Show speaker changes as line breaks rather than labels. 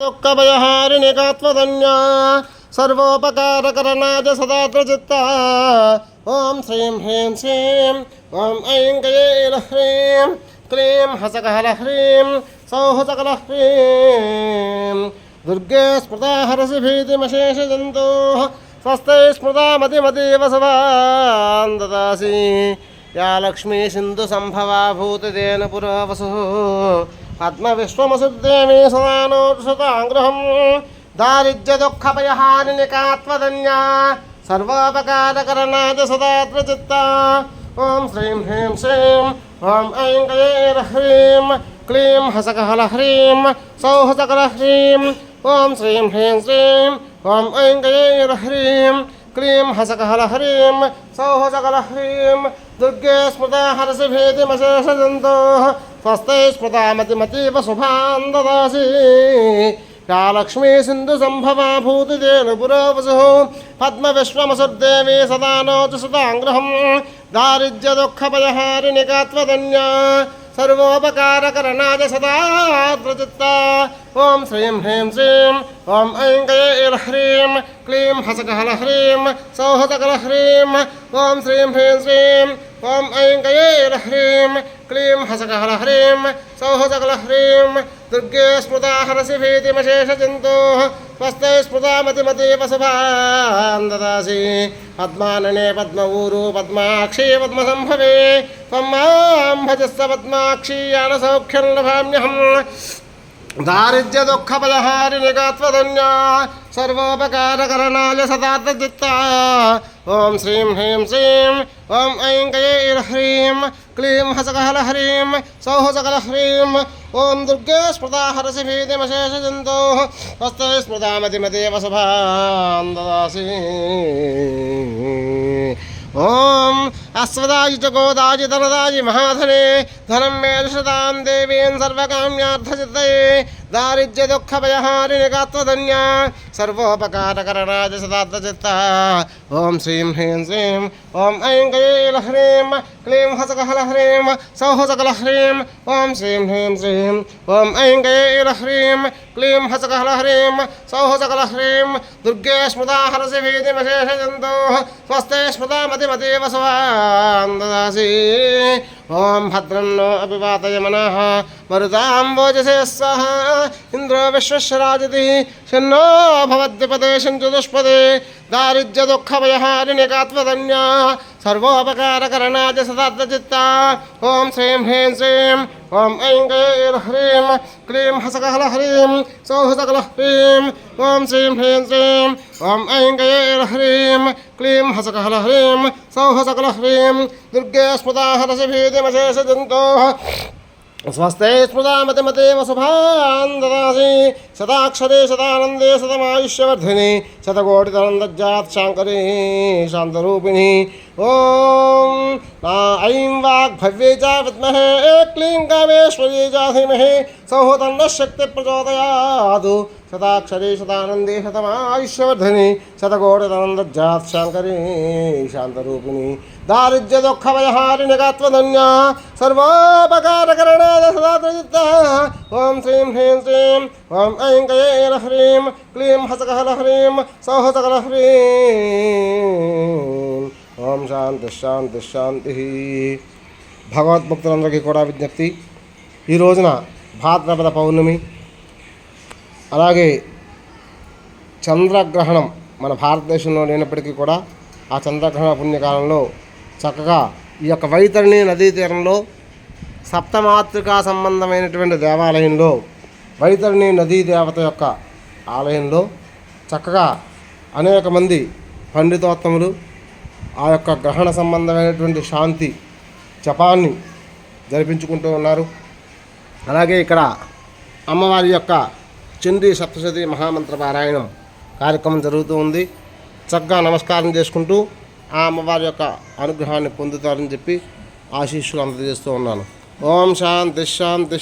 दुःखभयहारिणिकात्मधन्या सर्वोपकारकरणाय सदात्र चित्ता ॐ श्रीं ह्रीं श्रीं ॐ ऐं क्लीं ह्रीं क्लीं हसकहलह्रीं सौः सकलह्रीं दुर्गे स्मृता हरसि भीतिमशेषजन्तोः स्वस्ते स्मृता मतिमतीव सवान् ददासि या लक्ष्मी सिन्धुसम्भवा भूतितेन पुरोवसुः पद्मविश्वमसुदेवी सदानोषताङ्ग्रहं दारिद्र्यदुःखभयहारिणिकात्मधन्या सर्वोपकारकरणाय सदात्र चित्ता ॐ श्रीं ह्रीं श्रीं ॐ ऐं क्लीं ह्रीं क्लीं हसकहलह्रीं सौः सकलह्रीं ॐ श्रीं ह्रीं श्रीं ॐ ऐं क्लीं ह्रीं क्लीं हसकहलह्रीं सौः सकलह्रीं दुर्गे स्मृता हरसि भीतिमशेषजन्तोः स्वस्ते स्मृता मतिमतीव शुभान् ददासि या लक्ष्मी सिन्धुसम्भवा भूतितेन पुरोवसुः पद्मविश्वमसुर्देवी सदा नोतु सुताङ्ग्रहं दारिद्र्यदुःखभयहारिणिकात्मधन्या सर्वोपकारकरणाय सदात्र चित्ता ॐ श्रीं ह्रीं श्रीं ॐ ऐं क्लीं ह्रीं क्लीं हसकहलह्रीं सौः सकलह्रीं ॐ श्रीं ह्रीं श्रीं ॐ ऐं क्लीं ह्रीं क्लीं हसकहलह्रीं सौः सकलह्रीं दुर्गे स्मृता हरसि भीतिमशेषजन्तोः स्वस्ते स्मृता मतिमतीव शुभान् ददासि पद्मानने पद्मऊरु पद्माक्षी पद्मसम्भवे त्वं मां भजस्व पद्माक्षी यानसौख्यं लभाम्यहम् दारिद्र्यदुःखभयहारिणिकात्मधन्या सर्वोपकारकरणाय सदात्र चित्ता ॐ श्रीं ह्रीं श्रीं ॐ ऐं क्लीं ह्रीं क्लीं हसकहलह्रीं सौः सकलह्रीं ॐ दुर्गे स्मृता हरसि भीतिमशेषजन्तोः स्वस्ते स्मृता मतिमतीव शुभान् ददासि ॐ अस्वदाय च गोदाय धनदाय महाधने धनं मे दशतां देवीं सर्वकाम्यार्थसिद्धये दारिद्र्यदुःखभयहारिणिकात्मधन्या सर्वोपकारकरणाय सदात्र चित्ता ॐ श्रीं ह्रीं श्रीं ॐ ऐं क्लीं ह्रीं क्लीं हसकहलह्रीं सौः सकलह्रीं ॐ श्रीं ह्रीं श्रीं ॐ ऐं क्लीं ह्रीं क्लीं हसकहलह्रीं सौः सकलह्रीं दुर्गे स्मृता हरसि भीतिमशेषजन्तोः स्वस्ते स्मृता मतिमतीव शुभान् ददासि ॐ भद्रं नो अभिवातयमनः मरुतां वोजसे स्वाहा इन्द्रो विश्वस्य राजति शन्नो भवद्विपदे शञ्चतुष्पदे दारिद्र्यदुःखभयहारिणिकात्मधन्या सर्वोपकारकरणाय सदात्र चित्ता ॐ श्रीं ह्रीं श्रीं ॐ ऐं क्लीं ह्रीं क्लीं हसकहलह्रीं सौः सकलह्रीं ॐ श्रीं ह्रीं श्रीं ॐ ऐं क्लीं ह्रीं क्लीं हसकहलह्रीं सौः सकलह्रीं दुर्गे स्मृता हरसि भीतिमशेषजन्तोः स्वस्ते स्मृता मतिमतीव शुभान् ददासि शताक्षरे शतानन्दे शतमायुष्यवर्धिनि शतकोटितरन्दज्जात् शाङ्करी शान्तरूपिणी ॐ ऐं वाग्भव्ये च विद्महे क्लीं कामेश्वर्यै च धीमहि सौः तन्नः शक्तिः प्रचोदयात् शताक्षरे शतानन्दे शतमायुष्यवर्धिनि शतकोटितरन्दज्जात् शाङ्करी शान्तरूपिणी दारिद्र्यदुःखभयहारिणिकात्मधन्या सर्वोपकारकरणाय सदात्र चित्ता ॐ श्रीं ह्रीं श्रीं ॐ ऐं क्लीं ह्रीं क्लीं हसकहलह्रीं सौः सकलह्रीं ఓం శాంతి శాంతి శాంతి. భగవద్భక్తులందరికీ కూడా విజ్ఞప్తి, ఈ రోజున భాద్రపద పౌర్ణమి, అలాగే చంద్రగ్రహణం మన భారతదేశంలో లేనప్పటికీ కూడా ఆ చంద్రగ్రహణ పుణ్యకాలంలో చక్కగా ఈ యొక్క వైతరణి నదీ తీరంలో సప్తమాతృకా సంబంధమైనటువంటి దేవాలయంలో వైతరణి నదీ దేవత యొక్క ఆలయంలో చక్కగా అనేక మంది పండితోత్తములు ఆ యొక్క గ్రహణ సంబంధమైనటువంటి శాంతి జపాన్ని జరిపించుకుంటూ ఉన్నారు. అలాగే ఇక్కడ అమ్మవారి యొక్క చండీ సప్తశతి మహామంత్ర పారాయణం కార్యక్రమం జరుగుతూ ఉంది. చక్కగా నమస్కారం చేసుకుంటూ ఆ అమ్మవారి యొక్క అనుగ్రహాన్ని పొందుతారని చెప్పి ఆశీస్సులు అందజేస్తూ ఉన్నాను. ఓం శాంతి శాంతి